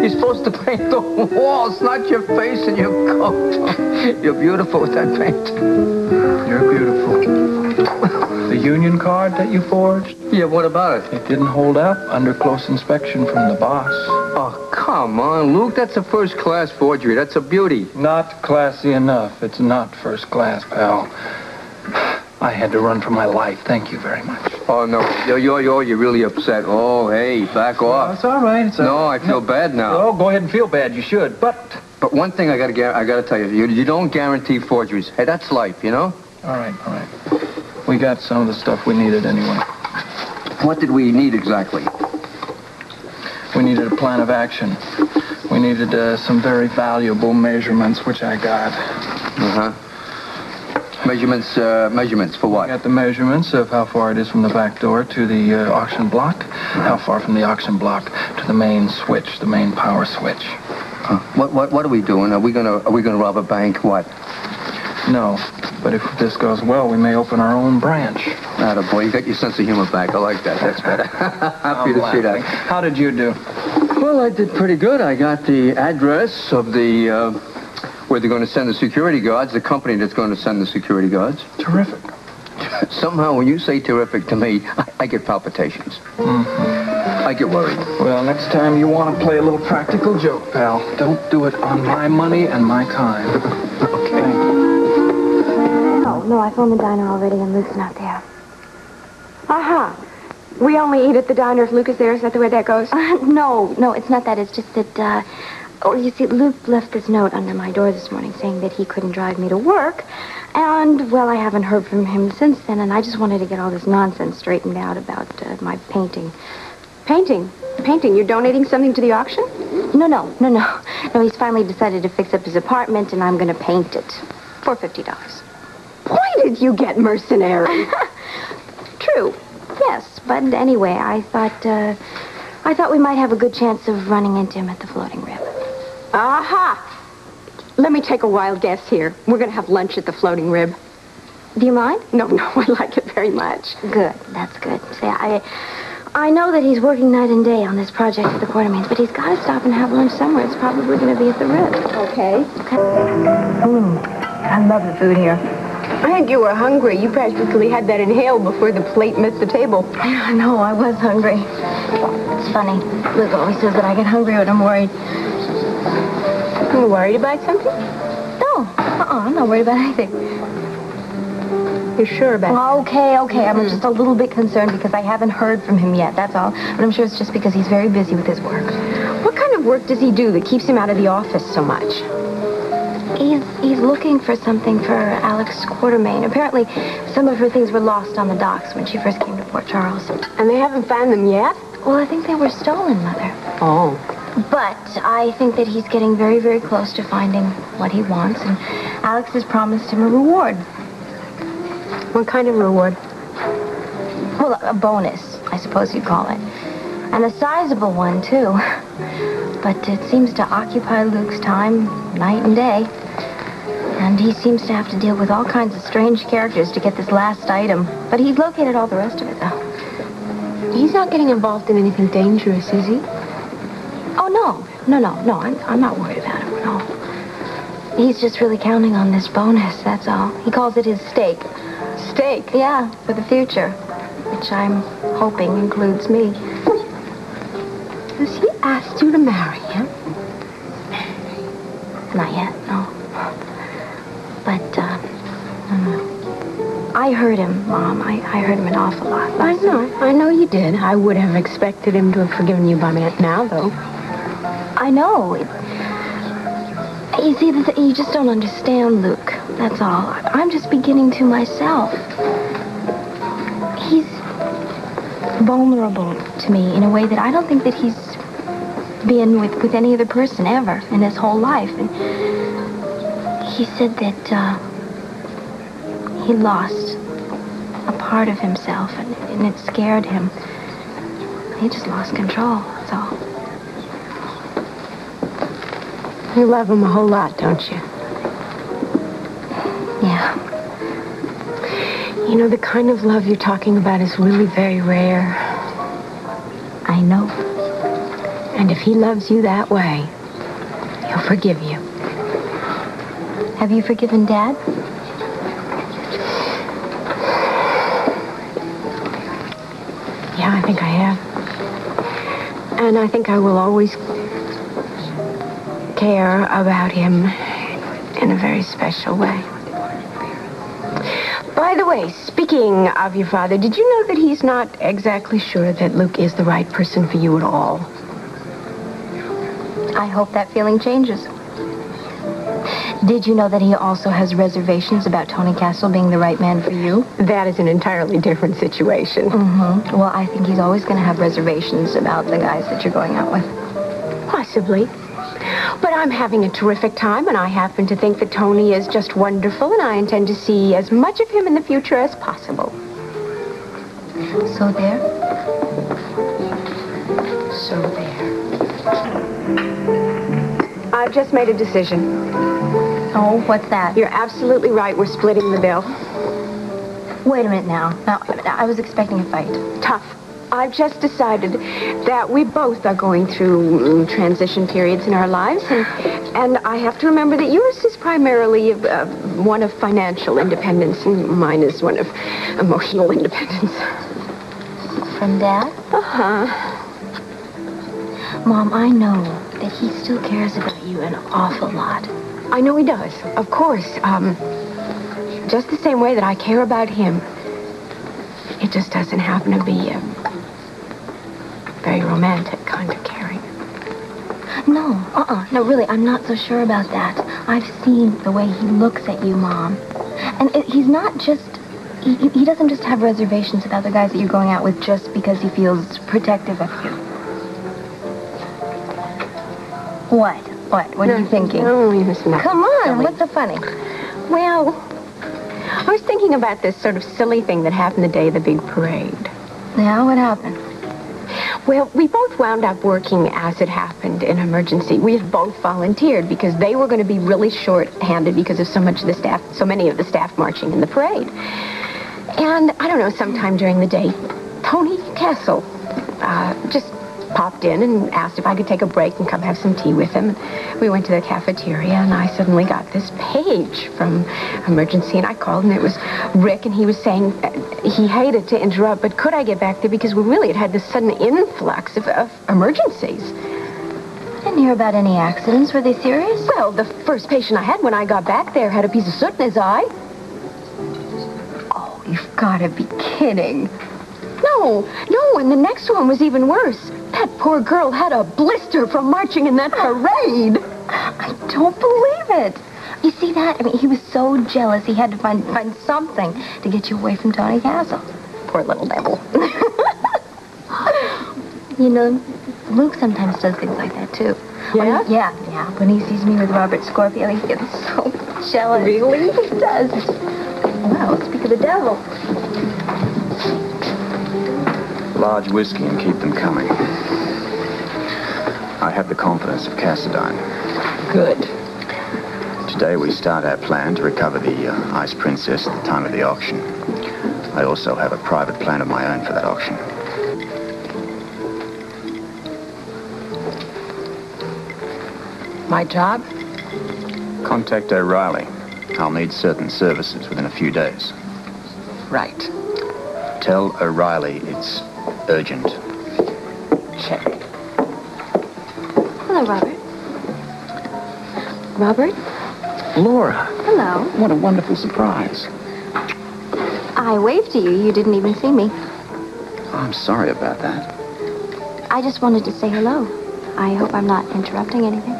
You're supposed to paint the walls, not your face and your coat. You're beautiful with that paint. You're beautiful. The union card that you forged? Yeah, what about it? It didn't hold up under close inspection from the boss. Oh, come on, Luke. That's a first-class forgery. That's a beauty. Not classy enough. It's not first class, pal. I had to run for my life. Thank you very much. Oh, no. You're really upset. Oh, hey, back off. Oh, it's all right. No, I feel bad now. Oh, go ahead and feel bad. You should, but one thing I gotta tell you. You don't guarantee forgeries. Hey, that's life, you know? All right. We got some of the stuff we needed anyway. What did we need exactly? We needed a plan of action. We needed some very valuable measurements, which I got. Uh-huh. Measurements for what? I got the measurements of how far it is from the back door to the auction block, how far from the auction block to the main switch, the main power switch. What are we doing? Are we gonna rob a bank? What? No, but if this goes well, we may open our own branch. Attaboy, you got your sense of humor back. I like that. That's better. Happy to see that. How did you do? Well, I did pretty good. I got the address of the where they're going to send the security guards, the company that's going to send the security guards. Terrific. Somehow, when you say terrific to me, I get palpitations. Mm-hmm. I get worried. Well, next time you want to play a little practical joke, pal, don't do it on my money and my time. Okay. No, I phoned the diner already and Luke's not there. Aha. We only eat at the diner if Luke is there. Is that the way that goes? No, it's not that. It's just that, you see, Luke left this note under my door this morning saying that he couldn't drive me to work. And, well, I haven't heard from him since then, and I just wanted to get all this nonsense straightened out about my painting. Painting? You're donating something to the auction? No, he's finally decided to fix up his apartment, and I'm going to paint it for $50. Why did you get mercenary? True. Yes, but anyway, I thought we might have a good chance of running into him at the Floating Rib. Aha! Let me take a wild guess here. We're going to have lunch at the Floating Rib. Do you mind? No, I like it very much. Good, that's good. See, I know that he's working night and day on this project at the Quartermains, but he's got to stop and have lunch somewhere. It's probably going to be at the Rib. Okay. I love the food here. I think you were hungry. You practically had that inhaled before the plate missed the table. No, I was hungry. It's funny. Luke always says that I get hungry when I'm worried. You worried about something? No. I'm not worried about anything. You're sure about it? Okay. I'm just a little bit concerned because I haven't heard from him yet, that's all. But I'm sure it's just because he's very busy with his work. What kind of work does he do that keeps him out of the office so much? He's looking for something for Alex Quartermain. Apparently, some of her things were lost on the docks when she first came to Port Charles. And they haven't found them yet? Well, I think they were stolen, Mother. Oh. But I think that he's getting very, very close to finding what he wants, and Alex has promised him a reward. What kind of reward? Well, a bonus, I suppose you'd call it. And a sizable one, too. But it seems to occupy Luke's time night and day. And he seems to have to deal with all kinds of strange characters to get this last item. But he's located all the rest of it, though. He's not getting involved in anything dangerous, is he? Oh, no. I'm not worried about him, no. He's just really counting on this bonus, that's all. He calls it his stake. Stake? Yeah, for the future. Which I'm hoping includes me. Has he asked you to marry him? Not yet, no. But, I heard him, Mom. I heard him an awful lot. I know you did. I would have expected him to have forgiven you by now, though. I know. You see, you just don't understand, Luke. That's all. I'm just beginning to myself. He's vulnerable to me in a way that I don't think that he's been with any other person ever in his whole life. And he said that he lost a part of himself, and it scared him. He just lost control, that's all. You love him a whole lot, don't you? Yeah. You know, the kind of love you're talking about is really very rare. I know. And if he loves you that way, he'll forgive you. Have you forgiven Dad? Yeah, I think I have. And I think I will always care about him in a very special way. By the way, speaking of your father, did you know that he's not exactly sure that Luke is the right person for you at all? I hope that feeling changes. Did you know that he also has reservations about Tony Castle being the right man for you? That is an entirely different situation. Mm-hmm. Well, I think he's always going to have reservations about the guys that you're going out with. Possibly. But I'm having a terrific time, and I happen to think that Tony is just wonderful, and I intend to see as much of him in the future as possible. So there? So there. I've just made a decision. Oh, what's that? You're absolutely right. We're splitting the bill. Wait a minute now. Now, I was expecting a fight. Tough. I've just decided that we both are going through transition periods in our lives, and I have to remember that yours is primarily one of financial independence, and mine is one of emotional independence. From Dad? Uh-huh. Mom, I know that he still cares about you an awful lot. I know he does, of course. Just the same way that I care about him. It just doesn't happen to be a very romantic kind of caring. No, no, really, I'm not so sure about that. I've seen the way he looks at you, Mom. And he's not just... He doesn't just have reservations about the guys that you're going out with just because he feels protective of you. What? What are you thinking? No, it's not. Come on, silly. what's so funny? Well, I was thinking about this sort of silly thing that happened the day of the big parade. Yeah, what happened? Well, we both wound up working as it happened in emergency. We had both volunteered because they were going to be really short-handed because of so many of the staff marching in the parade. And I don't know, sometime during the day, Tony Castle just popped in and asked if I could take a break and come have some tea with him. We went to the cafeteria, and I suddenly got this page from emergency, and I called, and it was Rick, and he was saying he hated to interrupt, but could I get back there because we really had this sudden influx of emergencies. I didn't hear about any accidents. Were they serious? Well, the first patient I had when I got back there had a piece of soot in his eye. Oh, you've got to be kidding. No, and the next one was even worse. That poor girl had a blister from marching in that parade. I don't believe it. You see that? I mean, he was so jealous he had to find something to get you away from Tony Castle. Poor little devil. You know, Luke sometimes does things like that, too. Yeah? Yeah. When he sees me with Robert Scorpio, he gets so jealous. Really? He does. Wow, speak of the devil. Large whiskey and keep them coming. I have the confidence of Cassadine. Good. Today we start our plan to recover the Ice Princess at the time of the auction. I also have a private plan of my own for that auction. My job? Contact O'Reilly. I'll need certain services within a few days. Right. Tell O'Reilly it's urgent. Check. Hello, Robert. Robert? Laura! Hello. What a wonderful surprise. I waved to you. You didn't even see me. I'm sorry about that. I just wanted to say hello. I hope I'm not interrupting anything.